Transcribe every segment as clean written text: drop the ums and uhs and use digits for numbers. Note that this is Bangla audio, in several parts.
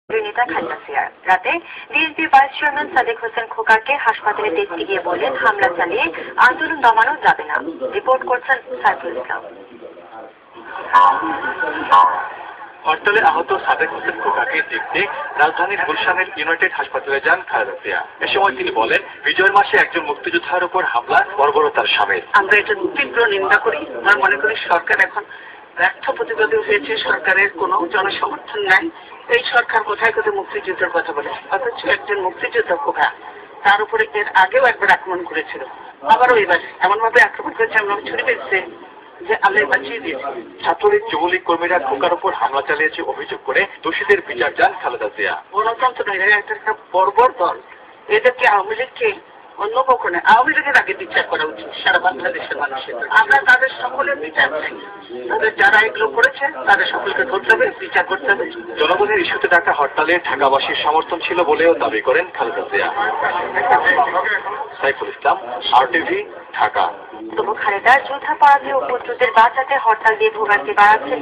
নেতা খালেদা জিয়ার রাতে BNP vice chairman Sadeque Hossain খোকাকে হাসপাতালে দেখতে গিয়ে বলেন হামলা চালিয়ে আন্দোলন দমানো যাবে না। রিপোর্ট করছেন সাইফুল ইসলাম। হরতালে আহত সাদেক হোসেন খোকাকে দেখতে রাজধানীর গুলশানের ইউনাইটেড হাসপাতালে যান খালেদা জিয়া। এ সময় তিনি বলেন, বিজয়ের মাসে একজন মুক্তিযোদ্ধার উপর হামলা বর্বরতার শামিল। আমরা এটা তীব্র নিন্দা করি। আমরা মনে করি সরকার এখন ব্যর্থ প্রতিবাদী হয়েছে, সরকারের কোনো জনসমর্থন নাই। এই সরকার কোথায় কোথায় মুক্তিযুদ্ধের কথা বলে, অথচ একজন মুক্তিযোদ্ধা খোকা, তার উপরে এর আগেও একবার আক্রমণ করেছিল, আবারও এবার এমন ভাবে আক্রমণ করেছে, আমরা ছুরি পেয়েছে যে আল্লাহ বাঁচিয়ে দিয়েছে। ছাত্রলীগ যুবলীগ কর্মীরা খোকার উপর হামলা চালিয়েছে অভিযোগ করে দোষীদের বিচার চান খালেদা জিয়া। গণতন্ত্র নয়, একটা বর্বর দল। এদেরকে আওয়ামী লীগকে অন্য কখনো আওয়ামী লীগের আগে বিচার করা উচিত সারা বাংলাদেশের মানুষের। আমরা তাদের সকলের বিচার চাই, তাদের যারা এগুলো করেছে তাদের সকলকে ধরতে হবে, বিচার করতে হবে। জনগণের ইস্যুতে ডাকা হরতালে ঢাকাবাসীর সমর্থন ছিল বলেও দাবি করেন খালেদা জিয়া। সাইফুল ইসলাম, RTV, ঢাকা। তবু খালেদা যুদ্ধাপরাধী ও পুত্রদের বাঁচাতে হরতাল দিয়ে ভোগান্তি বাড়াচ্ছেন।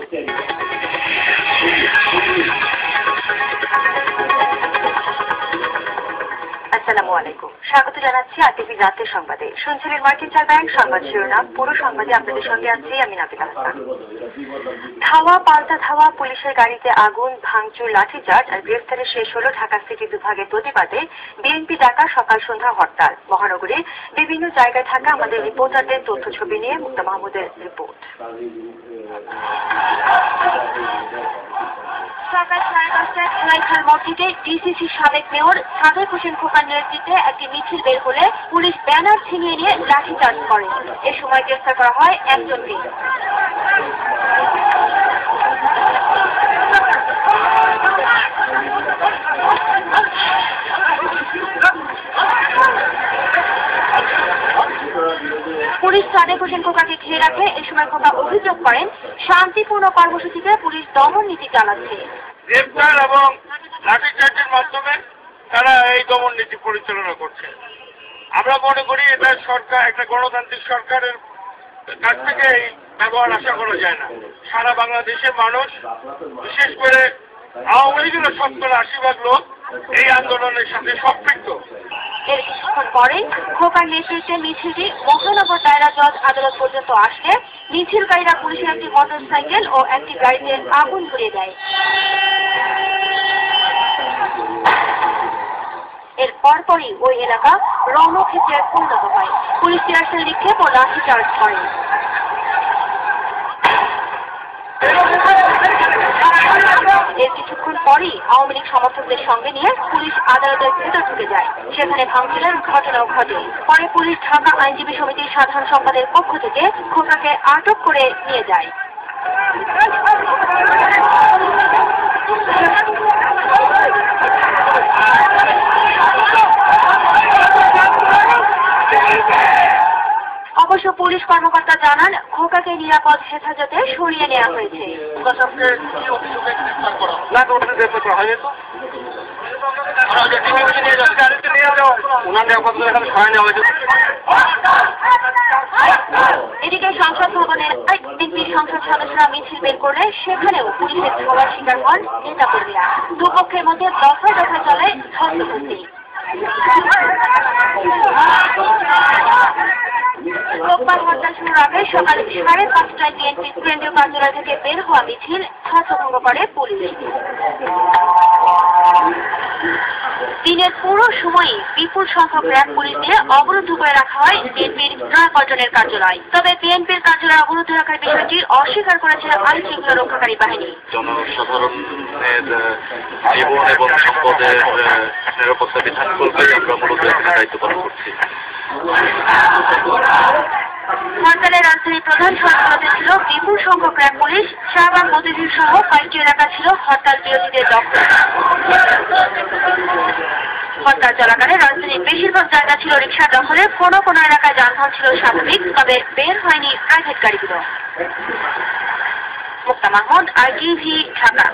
আসসালামু আলাইকুম, স্বাগত জানাচ্ছি RTV রাতের সংবাদে। শুনছিলেন মার্কেন্টাইল ব্যাংক সংবাদ শিরোনাম। পুরো সংবাদে আপনাদের সঙ্গে আছি আমি নাবিলা হাসান। ধাওয়া পাল্টা ধাওয়া, পুলিশের গাড়িতে আগুন, ভাঙচুর, লাঠিচার্জ আর গ্রেফতারে শেষ হলো ঢাকা সিটি বিভাগের প্রতিবাদে বিএনপি ডাকা সকাল সন্ধ্যা হরতাল। মহানগরীর বিভিন্ন জায়গায় থাকা আমাদের রিপোর্টারদের তথ্য ছবি নিয়ে মুক্তা মাহমুদের রিপোর্ট। সকাল 5:30টায় খোলাইখাল মোড় থেকে ডিসিসি সাবেক মেয়র সাদেক হোসেন খোকার নেতৃত্বে একটি মিছিল বের হলে পুলিশ ব্যানার ছিনিয়ে নিয়ে লাঠিচার্জ করে। এ সময় গ্রেফতার করা হয় একজনকে। পুলিশ সাদেক হোসেন খোকাকে ঘিরে রাখে। এ সময় খোকা অভিযোগ করেন শান্তিপূর্ণ কর্মসূচিতে পুলিশ দমন নীতি চালাচ্ছে। গ্রেফতার এবং লাঠিচার্জের মাধ্যমে তারা এই দমন নীতি পরিচালনা করছে। আমরা মনে করি এটা সরকার, একটা গণতান্ত্রিক সরকারের কাছ থেকে এই ব্যবহার আশা করা যায় না। সারা বাংলাদেশের মানুষ, বিশেষ করে আওয়ামী লীগের 70-80% লোক এই আন্দোলনের সাথে সম্পৃক্ত। এর কিছুক্ষণ পরেই খোকার নেতৃত্বে মিছিলটি মহানগর দায়রা জজ আদালত পর্যন্ত আসলে মিছিলকারীরা পুলিশের একটি মোটরসাইকেল ও একটি গাড়িতে আগুন ধরিয়ে দেয়। এর পরপরই ওই এলাকা রণক্ষেত্রে পরিণত হয়। পুলিশ টিয়ারশেল নিক্ষেপ ও লাঠিচার্জ করে। এর কিছুক্ষণ পরই আওয়ামী লীগ সমর্থকদের সঙ্গে নিয়ে পুলিশ আদালতের ভেতর ঢুকে যায়। সেখানে ভাঙচুরের ঘটনাও ঘটে। পরে পুলিশ ঢাকা আইনজীবী সমিতির সাধারণ সম্পাদের পক্ষ থেকে খোকাকে আটক করে নিয়ে যায়। অবশ্য পুলিশ কর্মকর্তা জানান খোকাকে নিরাপদ হেফাজতে সরিয়ে নেওয়া হয়েছে। এদিকে সংসদ ভবনের বিএনপির সংসদ সদস্যরা মিছিল বের করলে সেখানেও পুলিশের ধাওয়ার শিকার হন নেতাকর্মীরা। দুপক্ষের মধ্যে দফায় দফায় চলে ধস্তাধস্তি। রোববার হরতাল শুরুর আগে সকাল 5:30টায় বিএনপির কেন্দ্রীয় কার্যালয় থেকে বের হওয়া মিছিল ছত্রভঙ্গ করে পুলিশ। দিনের পুরো সময়ই বিপুল সংখ্যক র্যাব পুলিশ দিয়ে অবরুদ্ধ করে রাখা হয় বিএনপির নয়াপল্টনের কার্যালয়। তবে বিএনপির কার্যালয় অবরুদ্ধ রাখার বিষয়টি অস্বীকার করেছে আইন শৃঙ্খলা রক্ষাকারী বাহিনী। জনসাধারণের জীবন এবং সম্পদের নিরাপত্তা বিধান করলেই আমরা মূলত এখানে দায়িত্ব পালন করছি। হরতালে রাজধানীর প্রধান সড়কগুলোতে ছিল বিপুল সংখ্যক র্যাব পুলিশ। শাহবাগ, মতিঝিল সহ কয়েকটি এলাকা ছিল হরতাল বিরোধীদের দখলে। হরতাল চলাকালে রাজধানীর বেশিরভাগ জায়গা ছিল রিকশা দখলে। কোনো কোনো এলাকায় যানবাহন ছিল স্বাভাবিক, তবে বের হয়নি প্রাইভেট গাড়িগুলো। মুক্তা মাহমুদ, RTV, ঢাকা।